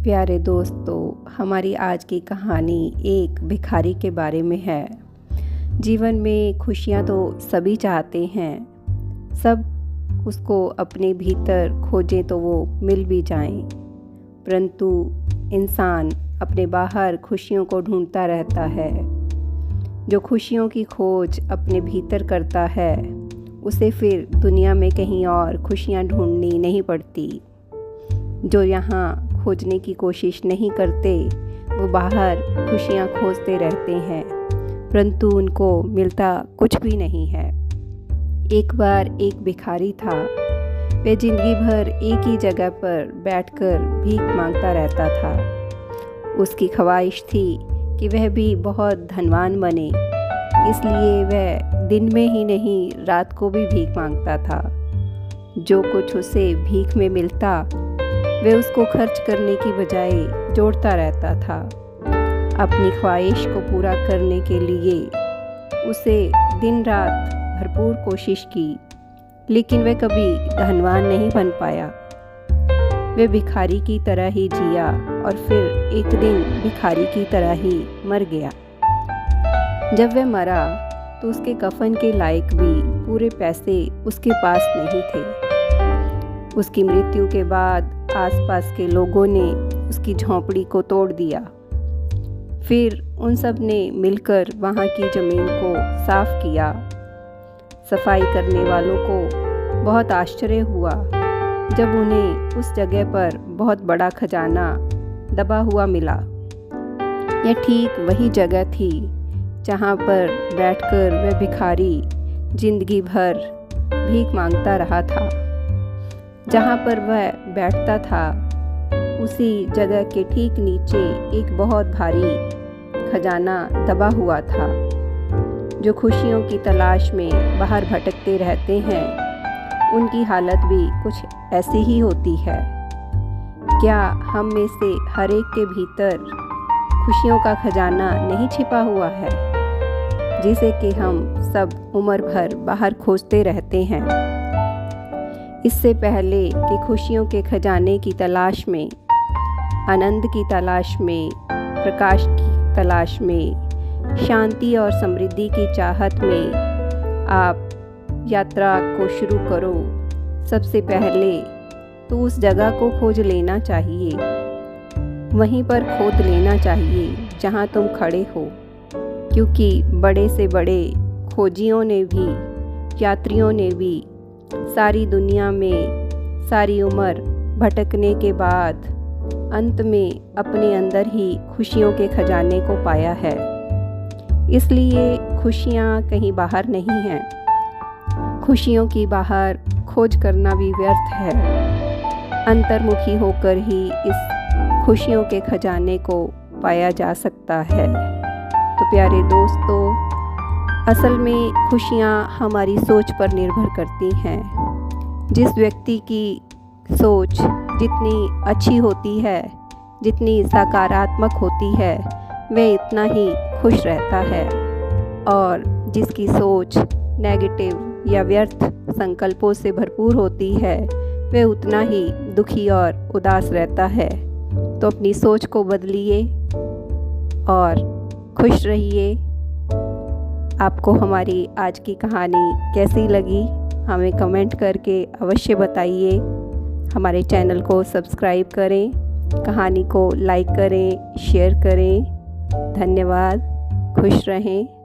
प्यारे दोस्तों, हमारी आज की कहानी एक भिखारी के बारे में है। जीवन में खुशियाँ तो सभी चाहते हैं, सब उसको अपने भीतर खोजें तो वो मिल भी जाएं, परंतु इंसान अपने बाहर खुशियों को ढूंढता रहता है। जो खुशियों की खोज अपने भीतर करता है, उसे फिर दुनिया में कहीं और खुशियाँ ढूंढनी नहीं पड़ती। जो यहाँ खोजने की कोशिश नहीं करते, वो बाहर खुशियाँ खोजते रहते हैं, परंतु उनको मिलता कुछ भी नहीं है। एक बार एक भिखारी था। वह जिंदगी भर एक ही जगह पर बैठकर भीख मांगता रहता था। उसकी ख्वाहिश थी कि वह भी बहुत धनवान बने, इसलिए वह दिन में ही नहीं, रात को भी भीख मांगता था। जो कुछ उसे भीख में मिलता, वह उसको खर्च करने की बजाय जोड़ता रहता था। अपनी ख्वाहिश को पूरा करने के लिए उसे दिन रात भरपूर कोशिश की, लेकिन वह कभी धनवान नहीं बन पाया। वह भिखारी की तरह ही जिया और फिर एक दिन भिखारी की तरह ही मर गया। जब वह मरा तो उसके कफन के लायक भी पूरे पैसे उसके पास नहीं थे। उसकी मृत्यु के बाद आसपास के लोगों ने उसकी झोंपड़ी को तोड़ दिया। फिर उन सब ने मिलकर वहाँ की ज़मीन को साफ किया। सफाई करने वालों को बहुत आश्चर्य हुआ जब उन्हें उस जगह पर बहुत बड़ा खजाना दबा हुआ मिला। यह ठीक वही जगह थी जहाँ पर बैठकर वह भिखारी जिंदगी भर भीख मांगता रहा था। जहाँ पर वह बैठता था, उसी जगह के ठीक नीचे एक बहुत भारी खजाना दबा हुआ था। जो खुशियों की तलाश में बाहर भटकते रहते हैं, उनकी हालत भी कुछ ऐसी ही होती है। क्या हम में से हर एक के भीतर खुशियों का खजाना नहीं छिपा हुआ है, जिसे कि हम सब उम्र भर बाहर खोजते रहते हैं? इससे पहले कि खुशियों के खजाने की तलाश में, आनंद की तलाश में, प्रकाश की तलाश में, शांति और समृद्धि की चाहत में आप यात्रा को शुरू करो, सबसे पहले तो उस जगह को खोज लेना चाहिए। वहीं पर खोद लेना चाहिए जहां तुम खड़े हो, क्योंकि बड़े से बड़े खोजियों ने भी, यात्रियों ने भी सारी दुनिया में सारी उम्र भटकने के बाद अंत में अपने अंदर ही खुशियों के खजाने को पाया है। इसलिए खुशियाँ कहीं बाहर नहीं हैं। खुशियों की बाहर खोज करना भी व्यर्थ है। अंतर्मुखी होकर ही इस खुशियों के खजाने को पाया जा सकता है। तो प्यारे दोस्तों, असल में खुशियाँ हमारी सोच पर निर्भर करती हैं। जिस व्यक्ति की सोच जितनी अच्छी होती है, जितनी सकारात्मक होती है, वह इतना ही खुश रहता है, और जिसकी सोच नेगेटिव या व्यर्थ संकल्पों से भरपूर होती है, वह उतना ही दुखी और उदास रहता है। तो अपनी सोच को बदलिए और खुश रहिए। आपको हमारी आज की कहानी कैसी लगी, हमें कमेंट करके अवश्य बताइए। हमारे चैनल को सब्सक्राइब करें, कहानी को लाइक करें, शेयर करें। धन्यवाद। खुश रहें।